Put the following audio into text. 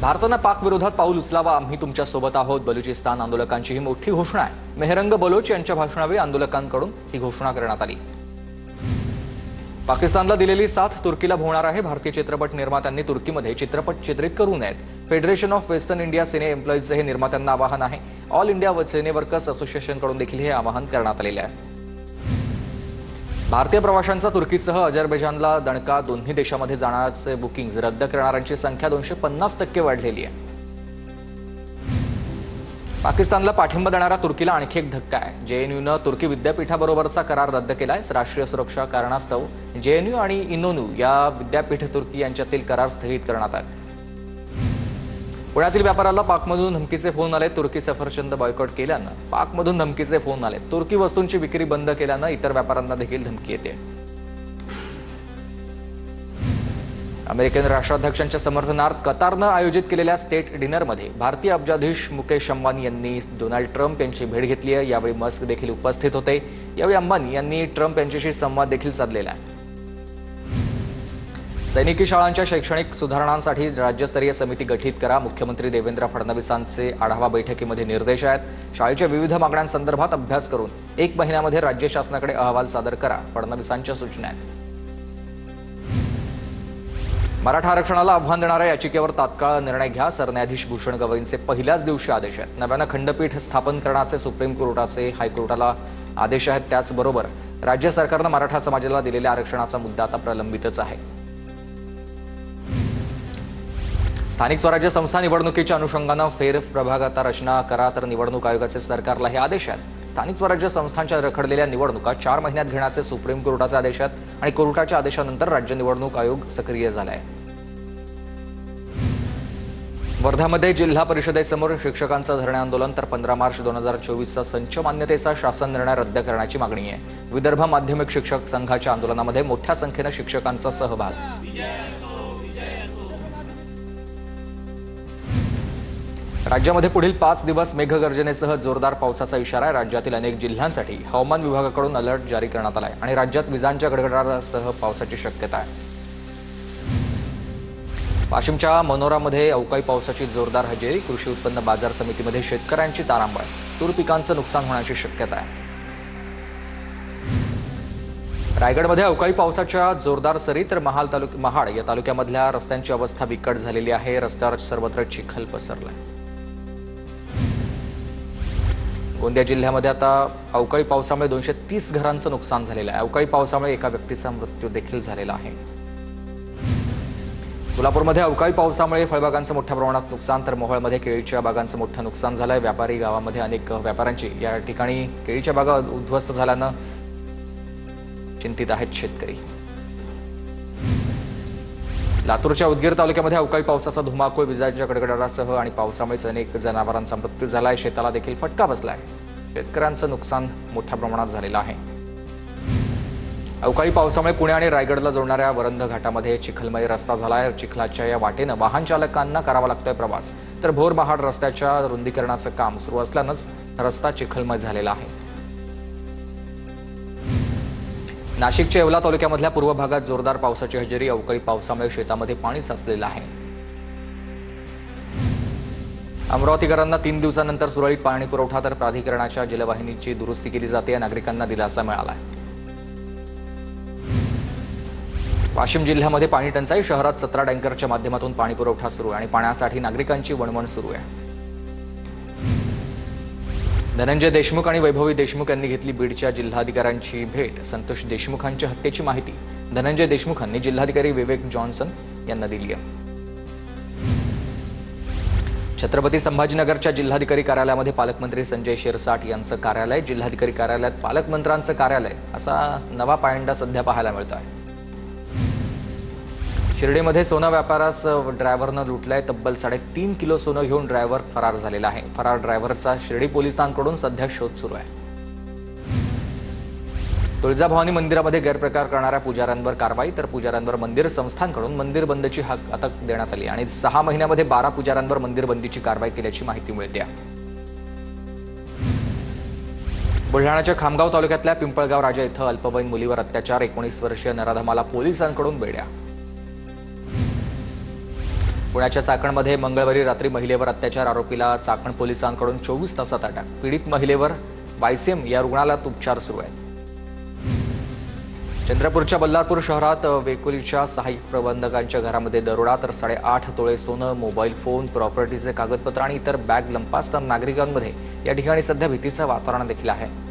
भारतानं पाक विरोधात पाऊल उचलावा, आम्ही तुमच्या सोबत आहोत. बलुचिस्तान आंदोलकांची ही मोठी घोषणा आहे. मेहरंग बलोच यांच्या भाषणावेळी आंदोलकांकडून ही घोषणा करण्यात आली. पाकिस्तानला दिलेली साथ तुर्कीला भोवणार आहे. भारतीय चित्रपट निर्मात्यांनी तुर्कीमध्ये चित्रपट चित्रित करू नयेत. फेडरेशन ऑफ वेस्टर्न इंडिया सिने एम्प्लॉईजचे हे निर्मात्यांना आवाहन आहे. ऑल इंडिया सिने वर्कर्स असोसिएशनकडून देखील हे आवाहन करण्यात आलेले आहे. भारतीय प्रवाशांचा तुर्कीसह अझरबैजानला दणका. दोन्ही देशांमध्ये जाण्याचे बुकिंग रद्द करणाऱ्यांची संख्या 250% वाढलेली आहे. पाकिस्तानला पाठिंबा देणारा तुर्कीला आणखी एक धक्का आहे. जेएनयूनं तुर्की विद्यापीठाबरोबरचा करार रद्द केलाय. राष्ट्रीय सुरक्षा कारणास्तव जेएनयू आणि इनोनू या विद्यापीठ तुर्की यांच्यातील करार स्थगित करण्यात आले. पुण्यातील व्यापाऱ्याला पाकमधून धमकीचे फोन आले. तुर्की सफरचंद बॉयकॉट केल्यानं पाकमधून धमकीचे फोन आले. तुर्की वस्तूंची विक्री बंद केल्यानं इतर व्यापाऱ्यांना देखील धमकी येते. अमेरिकन राष्ट्राध्यक्षांच्या समर्थनार्थ कतारनं आयोजित केलेल्या स्टेट डिनरमध्ये भारतीय अब्जाधीश मुकेश अंबानी यांनी डोनाल्ड ट्रम्प यांची भेट घेतली आहे. यावेळी मस्क देखील उपस्थित होते. यावेळी अंबानी यांनी ट्रम्प यांच्याशी संवाद देखील साधलेला आहे. सैनिकी शाळांच्या शैक्षणिक सुधारणांसाठी राज्यस्तरीय समिती गठीत करा. मुख्यमंत्री देवेंद्र फडणवीसांचे आढावा बैठकीमध्ये निर्देश आहेत. शाळेच्या विविध मागण्यांसंदर्भात अभ्यास करून 1 महिन्यामध्ये राज्य शासनाकडे अहवाल सादर करा. फडणवीसांच्या सूचना आहेत. मराठा आरक्षणाला आव्हान देणाऱ्या याचिकेवर तात्काळ निर्णय घ्या. सरन्यायाधीश भूषण गवईंचे पहिल्याच दिवशी आदेश आहेत. नव्यानं खंडपीठ स्थापन करण्याचे सुप्रीम कोर्टाचे हायकोर्टाला आदेश आहेत. त्याचबरोबर राज्य सरकारनं मराठा समाजाला दिलेल्या आरक्षणाचा मुद्दा आता प्रलंबितच आहे. स्थानिक स्वराज्य संस्था निवडणुकीच्या अनुषंगानं फेरप्रभागात रचना करा, तर निवडणूक आयोगाचे सरकारला हे आदेश आहेत. स्थानिक स्वराज्य संस्थांच्या रखडलेल्या निवडणुका 4 महिन्यात घेण्याचे सुप्रीम कोर्टाचे आदेश आहेत आणि कोर्टाच्या आदेशानंतर राज्य निवडणूक आयोग सक्रिय झाला आहे. वर्ध्यामध्ये जिल्हा परिषदेसमोर शिक्षकांचं धरणे आंदोलन, तर 15 मार्च 2024चा संच मान्यतेचा शासन निर्णय रद्द करण्याची मागणी आहे. विदर्भ माध्यमिक शिक्षक संघाच्या आंदोलनामध्ये मोठ्या संख्येनं शिक्षकांचा सहभाग. राज्यामध्ये पुढील 5 दिवस मेघगर्जनेसह जोरदार पावसाचा इशारा आहे. राज्यातील अनेक जिल्ह्यांसाठी हवामान विभागाकडून अलर्ट जारी करण्यात आला आहे आणि राज्यात विजांच्या गडगडाटासह पावसाची शक्यता आहे. वाशिमच्या मनोरामध्ये अवकाळी पावसाची जोरदार हजेरी. कृषी उत्पन्न बाजार समितीमध्ये शेतकऱ्यांची तारांबळ. तूर पिकांचं नुकसान होण्याची शक्यता आहे. रायगडमध्ये अवकाळी पावसाच्या जोरदार सरी, तर महाड या तालुक्यामधल्या रस्त्यांची अवस्था बिकट झालेली आहे. रस्त्यावर सर्वत्र चिखल पसरलाय. गोंदिया जिल्ह्यामध्ये आता अवकाळी पावसामुळे 230 घरांचं नुकसान झालेलं आहे. अवकाळी पावसामुळे एका व्यक्तीचा मृत्यू देखील झालेला आहे. सोलापूरमध्ये अवकाळी पावसामुळे फळबागांचं मोठ्या प्रमाणात नुकसान, तर मोहोळमध्ये केळीच्या बागांचं मोठं नुकसान झालंय. व्यापारी गावामध्ये अनेक व्यापाऱ्यांची या ठिकाणी केळीच्या बागा उद्ध्वस्त झाल्यानं चिंतित आहेत शेतकरी. लातूरच्या उदगीर तालुक्यामध्ये अवकाळी पावसाचा धुमाकूळ, विजांच्या गडगडाटासह आणि पावसामुळेच अनेक जनावरांचा मृत्यू झालाय. शेताला देखील फटका बसलाय. शेतकऱ्यांचं नुकसान मोठ्या प्रमाणात झालेलं आहे. अवकाळी पावसामुळे पुणे आणि रायगडला जोडणाऱ्या वरंध घाटामध्ये चिखलमय रस्ता झालाय. चिखलाच्या या वाटेनं वाहन चालकांना करावा लागतोय प्रवास, तर भोर महाड रस्त्याच्या रुंदीकरणाचं काम सुरू असल्यानंच रस्ता चिखलमय झालेला आहे. नाशिकच्या येवला तालुक्यामधल्या पूर्व भागात जोरदार पावसाची हजेरी. अवकाळी पावसामुळे शेतामध्ये पाणी साचलेलं आहे. अमरावतीकरांना 3 दिवसांनंतर सुरळीत पाणी पुरवठा, तर प्राधिकरणाच्या जलवाहिनीची दुरुस्ती केली जाते. नागरिकांना दिलासा मिळाला. वाशिम जिल्ह्यामध्ये पाणी टंचाई. शहरात 17 टँकरच्या माध्यमातून पाणी पुरवठा सुरू आहे आणि पाण्यासाठी नागरिकांची वणवण सुरू आहे. धनंजय देशमुख आणि वैभवी देशमुख यांनी घेतली बीडच्या जिल्हाधिकाऱ्यांची भेट. संतोष देशमुखांच्या हत्येची माहिती धनंजय देशमुखांनी जिल्हाधिकारी विवेक जॉन्सन यांना दिली आहे. छत्रपती संभाजीनगरच्या जिल्हाधिकारी कार्यालयामध्ये पालकमंत्री संजय शिरसाट यांचं कार्यालय. जिल्हाधिकारी कार्यालयात पालकमंत्र्यांचं कार्यालय असा नवा पायंडा सध्या पाहायला मिळतो आहे. शिर्डीमध्ये सोनं व्यापारास ड्रायव्हरनं लुटलंय. तब्बल 3.5 किलो सोनं घेऊन ड्रायव्हर फरार झालेला आहे. फरार ड्रायव्हरचा शिर्डी पोलिसांकडून सध्या शोध सुरू आहे. तुळजाभवानी मंदिरामध्ये गैरप्रकार करणाऱ्या पुजाऱ्यांवर कारवाई, तर पुजाऱ्यांवर मंदिर संस्थांकडून मंदिर बंदची अटक देण्यात आली आणि 6 महिन्यामध्ये 12 पुजाऱ्यांवर मंदिर बंदीची कारवाई केल्याची माहिती मिळते. बुलढाण्याच्या खामगाव तालुक्यातल्या पिंपळगाव राजा इथं अल्पवयीन मुलीवर अत्याचार. 19 वर्षीय नराधमाला पोलिसांकडून बेड्या. पुण्याच्या चाकणमध्ये मंगळवारी रात्री महिलेवर अत्याचार आरोपीला चाकण पोलिसांकडून 24 तासात अटक. पीडित महिलेवर वायसीएम या रुग्णालयात उपचार सुरू आहेत. चंद्रपूरच्या बल्लारपूर शहरात वेकोलीच्या सहाय्यक प्रबंधकांच्या घरामध्ये दरोडा, तर 8.5 तोळे सोनं, मोबाईल फोन, प्रॉपर्टीचे कागदपत्र आणि इतर बॅग लंपास, तर नागरिकांमध्ये या ठिकाणी सध्या भीतीचं वातावरण देखील आहे.